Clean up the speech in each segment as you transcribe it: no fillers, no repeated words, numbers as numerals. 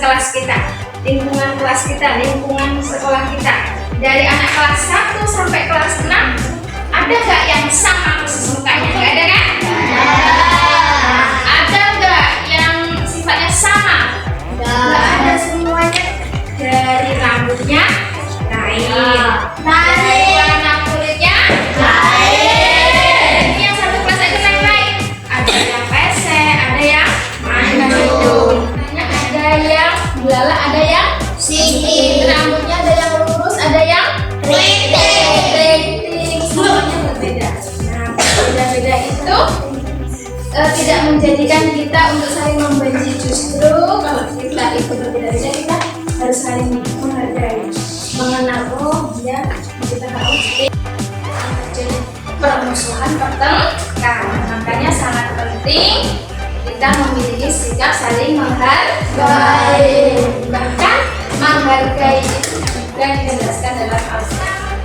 sekelas kita, lingkungan kelas kita, lingkungan sekolah kita. Dari anak kelas 1 sampai kelas 6, ada nggak yang sama persis mukanya? Nggak ada kan? Ada nggak yang sifatnya sama? Nggak ada, semuanya. Dari rambutnya lain, dari warna kulitnya lain. Ini yang satu kelas aja lain. Ada yang pesek, ada yang mancung, ada yang bulala, ada yang singit. Rambutnya ada yang lurus, ada yang keriting. Semuanya berbeda. Nah, beda-beda itu tidak menjadikan kita untuk saling membenci. Justru kalau kita itu berbeda-beda, kita harus saling menghargai, mengenal dia kita harus jadi permusuhan pertengkaran. Makanya sangat penting kita memiliki sikap saling menghargai. Bahkan menghargai itu juga dijelaskan dalam Al-Quran.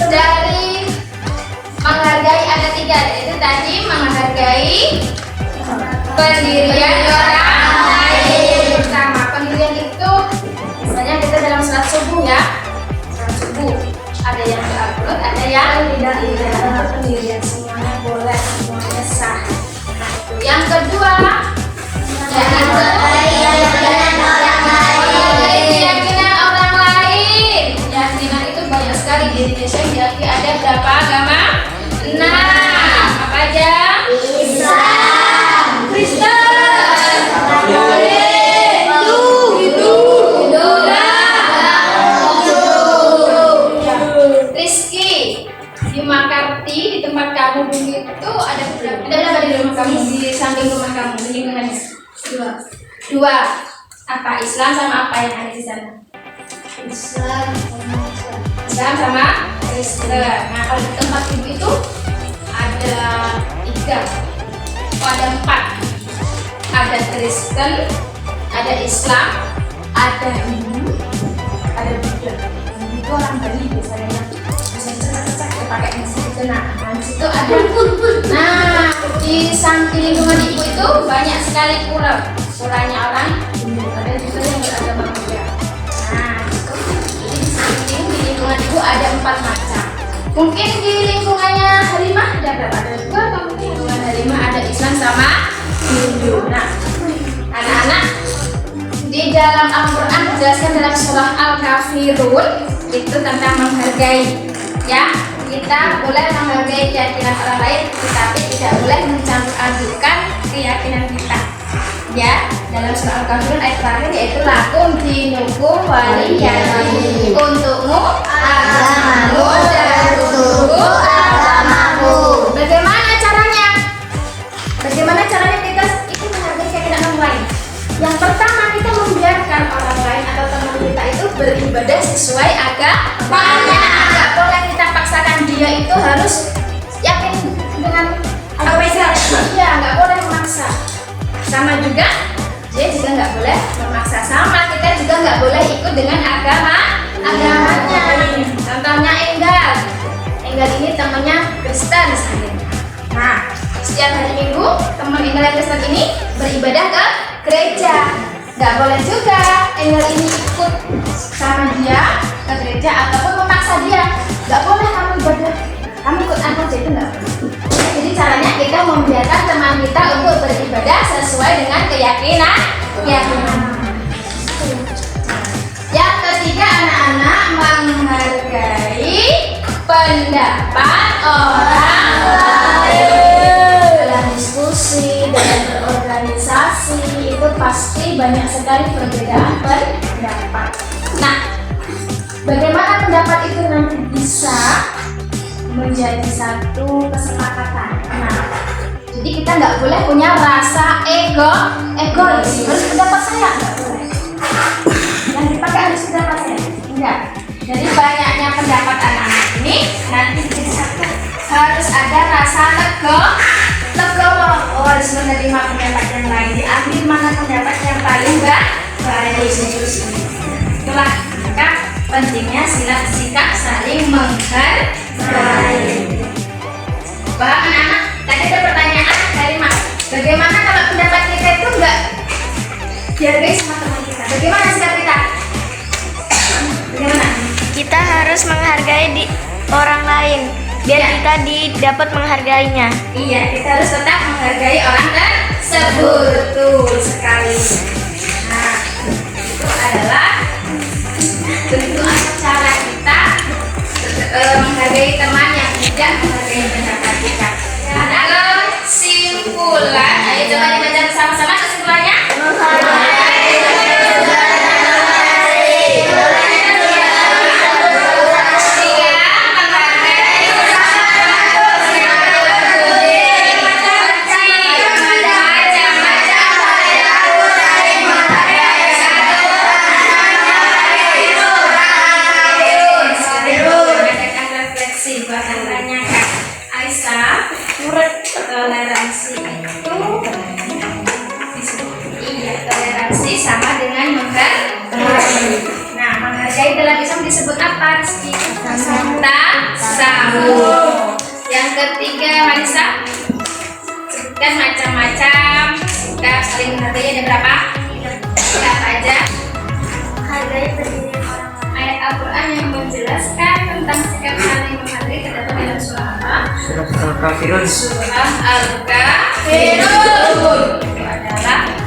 Dari menghargai ada 3, yaitu tadi menghargai pendirian orang lain. Pertama, pendirian itu misalnya kita dalam sholat subuh ya, sholat subuh ada yang berablut, ada yang tidak. Pendirian semuanya boleh, semuanya sah. Yang kedua, keyakinan orang lain. Keyakinan itu banyak sekali di Indonesia. Jadi ada berapa agama? 6. Apa aja? Islam, Kristen, Rizky. Di Makarti, di tempat kamu dulu itu ada berapa di rumah kamu, di samping rumah kamu, di lingkungannya? 2. Apa? Islam sama apa yang ada di sana? Islam sama Kristen. Nah, kalau di tempat ibu itu ada 3. Ada 4. Ada Kristen, ada Islam, ada Hindu, ada Buddha. Itu orang Bali biasanya bisa pakai nasi itu. Nah, di situ ada. Nah, di samping lingkungan ibu itu banyak sekali pura. Puranya orang Hindu, ada juga yang beragama Buddha. Nah, itu jadi di samping di lingkungan ibu ada 4 macam. Mungkin di lingkungannya Halimah ada berapa? Ada 2 atau mungkin lingkungan Halimah ada Islam sama Hindu. Nah, anak-anak, di dalam Al-Quran dijelaskan dalam surah Al-Kafirun itu tentang menghargai. Ya, kita boleh menghargai keyakinan orang lain, tetapi tidak boleh mencampur adukan keyakinan kita. Ya, dalam surah Al-Kafirun ayat terakhir yaitu lakum dinukum waliyadin. Untukmu agamamu dan untukku agamaku. Bagaimana caranya? Bagaimana caranya kita itu menghargai keyakinan orang lain? Yang pertama, kita membiarkan orang lain atau teman kita itu beribadah sesuai agamanya. Nggak boleh kita paksakan dia itu harus yakin dengan apa yang dia, nggak boleh memaksa. Sama juga, dia juga nggak boleh memaksa. Sama, kita juga nggak boleh ikut dengan agamanya. Contohnya Enggal ini temannya Kristen misalnya. Nah, setiap hari Minggu teman Enggal yang Kristen ini beribadah ke gereja. Nggak boleh juga Enggal ini ikut sama dia ke gereja ataupun memaksa dia. Nggak boleh kamu ibadah, kamu ikut aku aja, itu nggak boleh. Jadi caranya kita membiarkan teman kita untuk beribadah sesuai dengan keyakinan. Yang ketiga, anak-anak menghargai pendapat orang lain. Dalam diskusi, dalam berorganisasi itu pasti banyak sekali perbedaan pendapat. Nah, bagaimana pendapat itu nanti bisa menjadi satu kesepakatan? Nah, jadi kita nggak boleh punya rasa egois. Harus pendapat saya, nggak boleh. Yang dipakai harus pendapat saya, enggak. Jadi banyaknya pendapat anak-anak ini nanti jadi satu. Harus ada rasa legowo. Harus menerima pendapat yang lain, diambil mana pendapat yang paling baik. Itulah maka pentingnya sikap saling menghargai. Paham anak-anak? Tadi ada pertanyaan dari Mas. Bagaimana kalau pendapat kita itu enggak dihargai sama teman kita? Bagaimana harus menghargai orang lain biar kita dapat menghargainya. Iya, kita harus tetap menghargai orang tersebut. Betul sekali. Nah, itu adalah bentuk atau cara kita menghargai teman yang tidak menghargai pendapat kita. Ada kesimpulan. Ayo coba dibaca bersama-sama kesimpulannya. Toleransi itu toleransi sama dengan menghargai. Nah, menghargai dalam Islam disebut apa? Tasawuf. Yang ketiga, Marisa, sebutkan macam-macam sikap saling menghargai. Ada berapa? Berapa aja? Hargai pendirian orang lain. Ayat Al-Quran yang menjelaskan tentang sikap saling menghargai terdapat dalam surah apa? Surah Al-Kafirun. Surah Al-Kafirun. Itu adalah